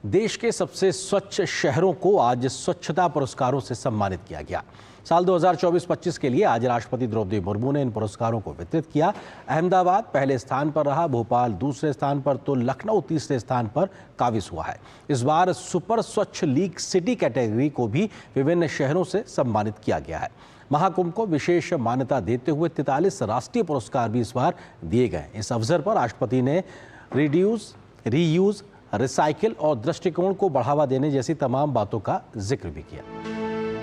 देश के सबसे स्वच्छ शहरों को आज स्वच्छता पुरस्कारों से सम्मानित किया गया। साल 2024-25 के लिए आज राष्ट्रपति द्रौपदी मुर्मू ने इन पुरस्कारों को वितरित किया। अहमदाबाद पहले स्थान पर रहा, भोपाल दूसरे स्थान पर तो लखनऊ तीसरे स्थान पर काबिज हुआ है। इस बार सुपर स्वच्छ लीग सिटी कैटेगरी को भी विभिन्न शहरों से सम्मानित किया गया है। महाकुंभ को विशेष मान्यता देते हुए 43 राष्ट्रीय पुरस्कार भी इस बार दिए गए। इस अवसर पर राष्ट्रपति ने रिड्यूस, रीयूज, रिसाइकिल और दृष्टिकोण को बढ़ावा देने जैसी तमाम बातों का जिक्र भी किया।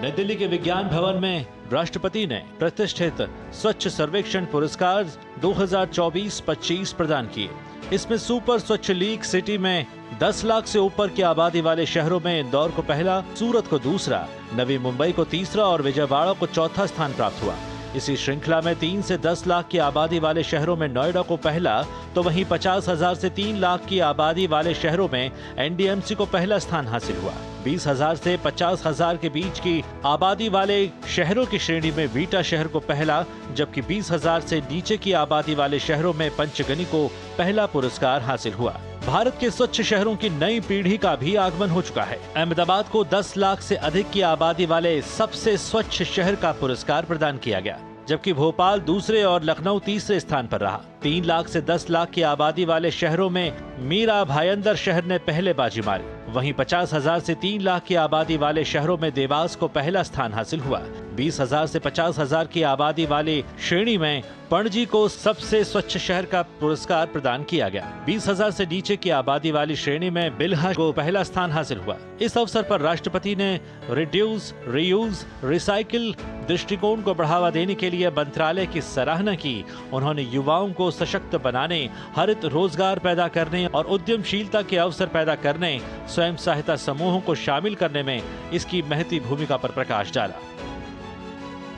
नई दिल्ली के विज्ञान भवन में राष्ट्रपति ने प्रतिष्ठित स्वच्छ सर्वेक्षण पुरस्कार 2024-25 प्रदान किए। इसमें सुपर स्वच्छ लीग सिटी में 10 लाख से ऊपर की आबादी वाले शहरों में इंदौर को पहला, सूरत को दूसरा, नवी मुंबई को तीसरा और विजयवाड़ा को चौथा स्थान प्राप्त हुआ। इसी श्रृंखला में 3 से 10 लाख की आबादी वाले शहरों में नोएडा को पहला, तो वहीं 50,000 से 3 लाख की आबादी वाले शहरों में एनडीएमसी को पहला स्थान हासिल हुआ। 20,000 से 50,000 के बीच की आबादी वाले शहरों की श्रेणी में वीटा शहर को पहला, जबकि 20,000 से नीचे की आबादी वाले शहरों में पंचगनी को पहला पुरस्कार हासिल हुआ। भारत के स्वच्छ शहरों की नई पीढ़ी का भी आगमन हो चुका है। अहमदाबाद को 10 लाख से अधिक की आबादी वाले सबसे स्वच्छ शहर का पुरस्कार प्रदान किया गया, जबकि भोपाल दूसरे और लखनऊ तीसरे स्थान पर रहा। 3 लाख से 10 लाख की आबादी वाले शहरों में मीरा भाईंदर शहर ने पहले बाजी मारी। वहीं 50,000 से 3 लाख की आबादी वाले शहरों में देवास को पहला स्थान हासिल हुआ। 20,000 से 50,000 की आबादी वाली श्रेणी में पणजी को सबसे स्वच्छ शहर का पुरस्कार प्रदान किया गया। 20,000 से नीचे की आबादी वाली श्रेणी में बिल्हा को पहला स्थान हासिल हुआ। इस अवसर पर राष्ट्रपति ने रिड्यूस, रीयूज, रिसाइकिल दृष्टिकोण को बढ़ावा देने के लिए मंत्रालय की सराहना की। उन्होंने युवाओं को सशक्त बनाने, हरित रोजगार पैदा करने और उद्यमशीलता के अवसर पैदा करने, स्वयं सहायता समूहों को शामिल करने में इसकी महती भूमिका पर प्रकाश डाला।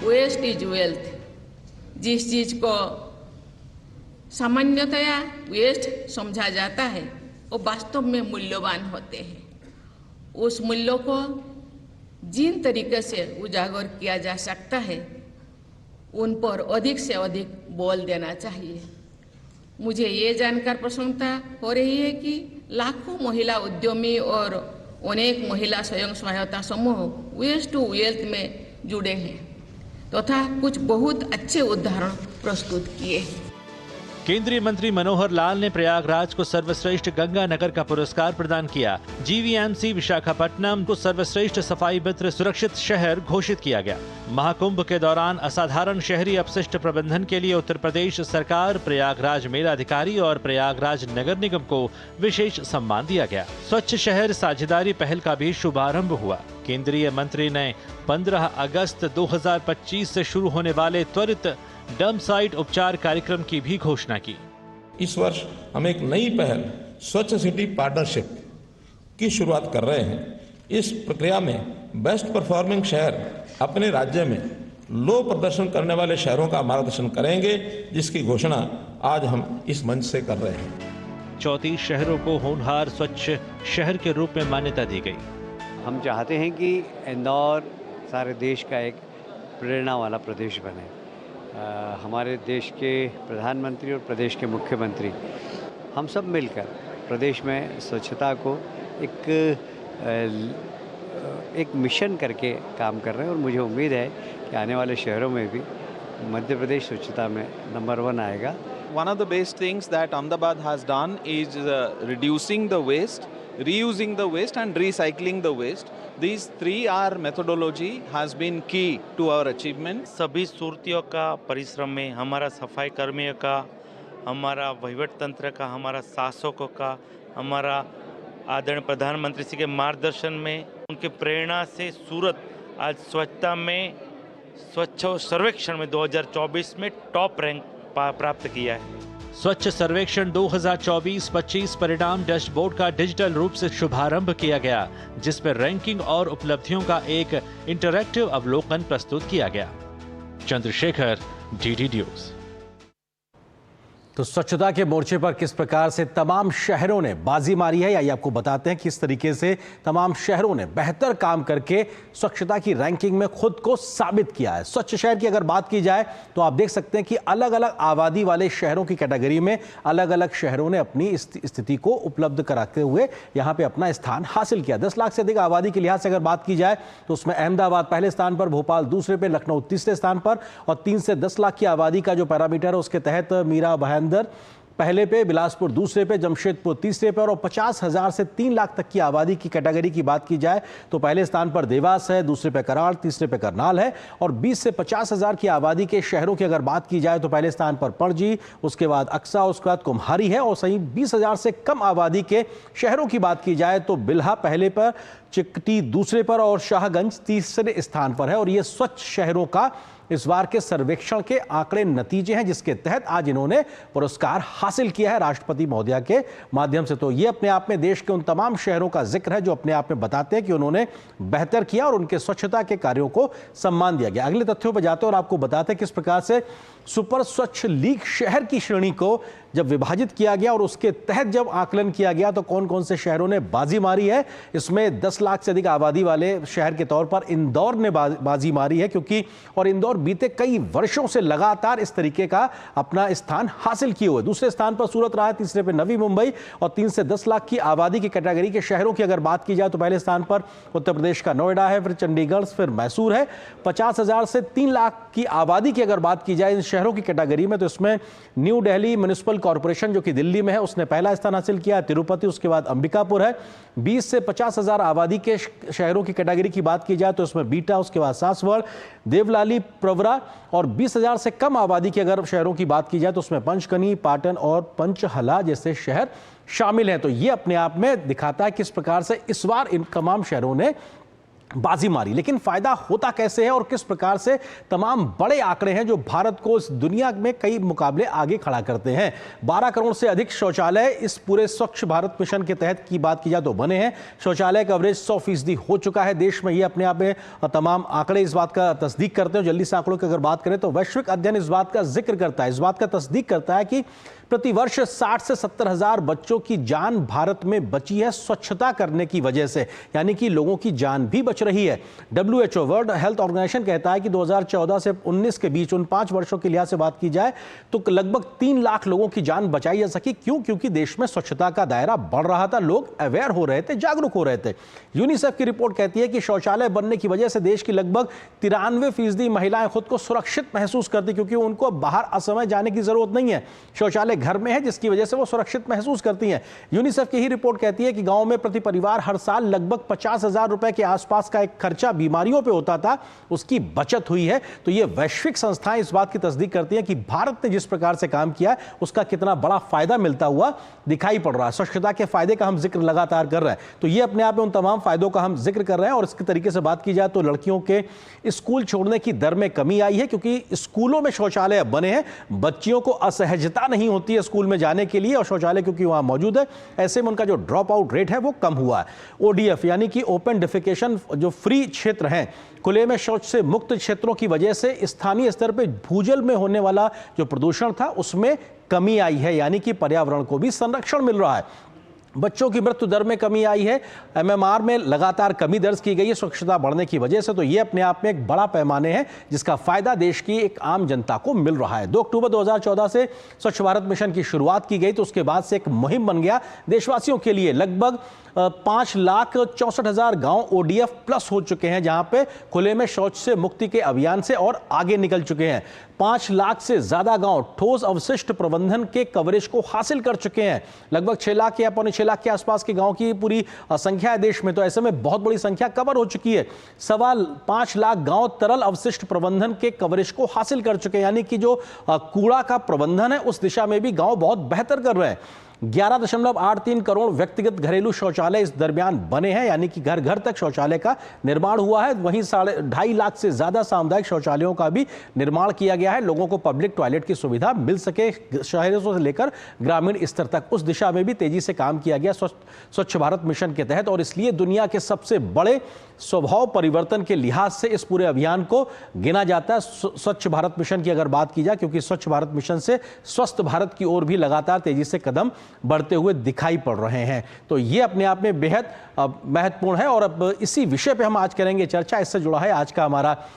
Waste is wealth. जिस चीज को सामान्यतया वेस्ट समझा जाता है वो वास्तव में मूल्यवान होते हैं। उस मूल्यों को जिन तरीके से उजागर किया जा सकता है उन पर अधिक से अधिक बल देना चाहिए। मुझे ये जानकर प्रसन्नता हो रही है कि लाखों महिला उद्यमी और अनेक महिला स्वयं सहायता समूह वेस्ट टू वेल्थ में जुड़े हैं तथा कुछ बहुत अच्छे उदाहरण प्रस्तुत किए हैं। केंद्रीय मंत्री मनोहर लाल ने प्रयागराज को सर्वश्रेष्ठ गंगा नगर का पुरस्कार प्रदान किया। जीवीएमसी विशाखापट्टनम को सर्वश्रेष्ठ सफाई मित्र सुरक्षित शहर घोषित किया गया। महाकुंभ के दौरान असाधारण शहरी अपशिष्ट प्रबंधन के लिए उत्तर प्रदेश सरकार, प्रयागराज मेला अधिकारी और प्रयागराज नगर निगम को विशेष सम्मान दिया गया। स्वच्छ शहर साझेदारी पहल का भी शुभारंभ हुआ। केंद्रीय मंत्री ने 15 अगस्त 2025 से शुरू होने वाले त्वरित डंप साइट उपचार कार्यक्रम की भी घोषणा की। इस वर्ष हम एक नई पहल स्वच्छ सिटी पार्टनरशिप की शुरुआत कर रहे हैं। इस प्रक्रिया में बेस्ट परफॉर्मिंग शहर अपने राज्य में लो प्रदर्शन करने वाले शहरों का मार्गदर्शन करेंगे, जिसकी घोषणा आज हम इस मंच से कर रहे हैं। 34 शहरों को होनहार स्वच्छ शहर के रूप में मान्यता दी गई। हम चाहते हैं कि इंदौर सारे देश का एक प्रेरणा वाला प्रदेश बने। हमारे देश के प्रधानमंत्री और प्रदेश के मुख्यमंत्री हम सब मिलकर प्रदेश में स्वच्छता को एक मिशन करके काम कर रहे हैं और मुझे उम्मीद है कि आने वाले शहरों में भी मध्य प्रदेश स्वच्छता में नंबर 1 आएगा। One of the best things that Ahmedabad has done is reducing the waste, reusing the waste and recycling the waste. These 3 R methodology has been key to our achievement. सभी सूरतियों का परिश्रम में, हमारा सफाई कर्मियों का, हमारा वहीवट तंत्र का, हमारा शासकों का, हमारा आदरणीय प्रधानमंत्री जी के मार्गदर्शन में, उनके प्रेरणा से सूरत आज स्वच्छता में, स्वच्छ सर्वेक्षण में 2024 में टॉप रैंक प्राप्त किया है। स्वच्छ सर्वेक्षण 2024-25 परिणाम डैशबोर्ड का डिजिटल रूप से शुभारंभ किया गया, जिसमें रैंकिंग और उपलब्धियों का एक इंटरैक्टिव अवलोकन प्रस्तुत किया गया। Chandrashekhar, DD news. तो स्वच्छता के मोर्चे पर किस प्रकार से तमाम शहरों ने बाजी मारी है, या आपको बताते हैं किस तरीके से तमाम शहरों ने बेहतर काम करके स्वच्छता की रैंकिंग में खुद को साबित किया है। स्वच्छ शहर की अगर बात की जाए तो आप देख सकते हैं कि अलग अलग आबादी वाले शहरों की कैटेगरी में अलग अलग शहरों ने अपनी स्थिति को उपलब्ध कराते हुए यहाँ पे अपना स्थान हासिल किया। 10 लाख से अधिक आबादी के लिहाज से अगर बात की जाए तो उसमें अहमदाबाद पहले स्थान पर, भोपाल दूसरे पे, लखनऊ तीसरे स्थान पर, और 3 से 10 लाख की आबादी का जो पैरामीटर है उसके तहत मीरा भाईंदर पहले पे, बिलासपुर दूसरे पे, जमशेदपुर तीसरे पे, और 50,000 से 3 लाख तक की आबादी की कैटेगरी की बात की जाए तो पहले स्थान पर देवास है, दूसरे पे कराड़, तीसरे पे करनाल है, और 20 से 50,000 की आबादी के शहरों की अगर बात की जाए तो पहले स्थान पर पणजी, उसके बाद अक्सा, उसके बाद कुम्हारी है, और सही 20,000 से कम आबादी के शहरों की बात की जाए तो बिल्हा पहले पर, चिकटी दूसरे पर और शाहगंज तीसरे स्थान पर है। और ये स्वच्छ शहरों का इस बार के सर्वेक्षण के आंकड़े नतीजे हैं जिसके तहत आज इन्होंने पुरस्कार हासिल किया है राष्ट्रपति महोदया के माध्यम से। तो ये अपने आप में देश के उन तमाम शहरों का जिक्र है जो अपने आप में बताते हैं कि उन्होंने बेहतर किया और उनके स्वच्छता के कार्यों को सम्मान दिया गया। अगले तथ्यों पर जाते हैं और आपको बताते हैं किस प्रकार से सुपर स्वच्छ लीग शहर की श्रेणी को जब विभाजित किया गया और उसके तहत जब आकलन किया गया तो कौन कौन से शहरों ने बाजी मारी है। इसमें 10 लाख से अधिक आबादी वाले शहर के तौर पर इंदौर ने बाजी मारी है, क्योंकि और इंदौर बीते कई वर्षों से लगातार इस तरीके का अपना स्थान हासिल किए हुए। दूसरे स्थान पर सूरत रहा है, तीसरे पे नवी मुंबई, और 3 से 10 लाख की आबादी की कैटेगरी के शहरों की अगर बात की जाए तो पहले स्थान पर उत्तर प्रदेश का नोएडा है, फिर चंडीगढ़, फिर मैसूर है। 50,000 से 3 लाख की आबादी की अगर बात की जाए इन शहरों की कैटेगरी में तो इसमें न्यू दिल्ली म्युनिसिपल कॉर्पोरेशन जो कि दिल्ली में है उसने पहला स्थान हासिल किया है, तिरुपति, उसके बाद अंबिकापुर है। 20 से 50,000 आबादी के शहरों की कैटेगरी की बात की जाए तो इसमें बीटा, उसके बाद सासवड़, देवलाली, प्रवरा, और 20,000 से कम आबादी के अगर शहरों की बात की जाए तो उसमें पंचकनी, पाटन और पंचहला जैसे शहर शामिल हैं। तो ये अपने आप में दिखाता है किस प्रकार से इस बार इन तमाम शहरों ने बाजी मारी। लेकिन फायदा होता कैसे है और किस प्रकार से तमाम बड़े आंकड़े हैं जो भारत को इस दुनिया में कई मुकाबले आगे खड़ा करते हैं। 12 करोड़ से अधिक शौचालय इस पूरे स्वच्छ भारत मिशन के तहत की बात की जाए तो बने हैं। शौचालय कवरेज 100% हो चुका है देश में। ये अपने आप में तमाम आंकड़े इस बात का तस्दीक करते हैं। जल्दी से आंकड़ों की अगर बात करें तो वैश्विक अध्ययन इस बात का जिक्र करता है, इस बात का तस्दीक करता है कि प्रतिवर्ष 60 से 70,000 बच्चों की जान भारत में बची है स्वच्छता करने की वजह से, यानी कि लोगों की जान भी बच रही है। WHO वर्ल्ड हेल्थ ऑर्गेनाइजेशन कहता है कि 2014 से 19 के बीच उन 5 वर्षों के लिहाज से बात की जाए तो लगभग 3 लाख लोगों की जान बचाई जा सकी। क्यों? क्योंकि देश में स्वच्छता का दायरा बढ़ रहा था, लोग अवेयर हो रहे थे, जागरूक हो रहे थे। यूनिसेफ की रिपोर्ट कहती है कि शौचालय बनने की वजह से देश की लगभग 93% महिलाएं खुद को सुरक्षित महसूस करती, क्योंकि उनको बाहर असमय जाने की जरूरत नहीं है, शौचालय घर में है, जिसकी वजह से वो सुरक्षित महसूस करती हैं। यूनिसेफ की ही रिपोर्ट कहती है कि गांव में प्रति परिवार हर साल लगभग 50,000 रुपए के आसपास का एक खर्चा बीमारियों पे होता था, उसकी बचत हुई है। तो ये वैश्विक संस्थाएं इस बात की तस्दीक करती हैं कि भारत ने जिस प्रकार से काम किया उसका कितना बड़ा फायदा मिलता हुआ दिखाई पड़ रहा है। स्वच्छता के फायदे का हम जिक्र लगातार कर रहे हैं, तो ये अपने आप में उन तमाम फायदों का हम जिक्र कर रहे हैं। और इसके तरीके से बात की जाए तो लड़कियों के स्कूल छोड़ने की दर में कमी आई है, क्योंकि स्कूलों में शौचालय बने हैं, बच्चियों को असहजता नहीं होती है स्कूल में जाने के लिए, और शौचालय क्योंकि वहां मौजूद है, ऐसे में उनका जो ड्रॉप आउट रेट है वो कम हुआ है। ODF यानी कि ओपन डिफिकेशन जो फ्री क्षेत्र हैं, खुले में शौच से मुक्त क्षेत्रों की वजह से स्थानीय स्तर पर भूजल में होने वाला जो प्रदूषण था उसमें कमी आई है, यानी कि पर्यावरण को भी संरक्षण मिल रहा है। बच्चों की मृत्यु दर में कमी आई है, MMR में लगातार कमी दर्ज की गई है स्वच्छता बढ़ने की वजह से। तो ये अपने आप में एक बड़ा पैमाने है जिसका फायदा देश की एक आम जनता को मिल रहा है। 2 अक्टूबर 2014 से स्वच्छ भारत मिशन की शुरुआत की गई, तो उसके बाद से एक मुहिम बन गया देशवासियों के लिए। लगभग 5,64,000 गांव ODF प्लस हो चुके हैं, जहां पे खुले में शौच से मुक्ति के अभियान से और आगे निकल चुके हैं। 5 लाख से ज्यादा गांव ठोस अवशिष्ट प्रबंधन के कवरेज को हासिल कर चुके हैं। लगभग 6 लाख या 6.25 लाख के आसपास के गांव की पूरी संख्या है देश में, तो ऐसे में बहुत बड़ी संख्या कवर हो चुकी है। 5.25 लाख गांव तरल अवशिष्ट प्रबंधन के कवरेज को हासिल कर चुके हैं, यानी कि जो कूड़ा का प्रबंधन है उस दिशा में भी गांव बहुत बेहतर कर रहे हैं। 11.83 करोड़ व्यक्तिगत घरेलू शौचालय इस दरमियान बने हैं, यानी कि घर घर तक शौचालय का निर्माण हुआ है। वहीं 2.5 लाख से ज्यादा सामुदायिक शौचालयों का भी निर्माण किया गया है। लोगों को पब्लिक टॉयलेट की सुविधा मिल सके, शहरों से लेकर ग्रामीण स्तर तक उस दिशा में भी तेजी से काम किया गया स्वच्छ भारत मिशन के तहत। और इसलिए दुनिया के सबसे बड़े स्वभाव परिवर्तन के लिहाज से इस पूरे अभियान को गिना जाता है स्वच्छ भारत मिशन की अगर बात की जाए, क्योंकि स्वच्छ भारत मिशन से स्वस्थ भारत की ओर भी लगातार तेजी से कदम बढ़ते हुए दिखाई पड़ रहे हैं। तो ये अपने आप में बेहद महत्वपूर्ण है। और अब इसी विषय पे हम आज करेंगे चर्चा। इससे जुड़ा है आज का हमारा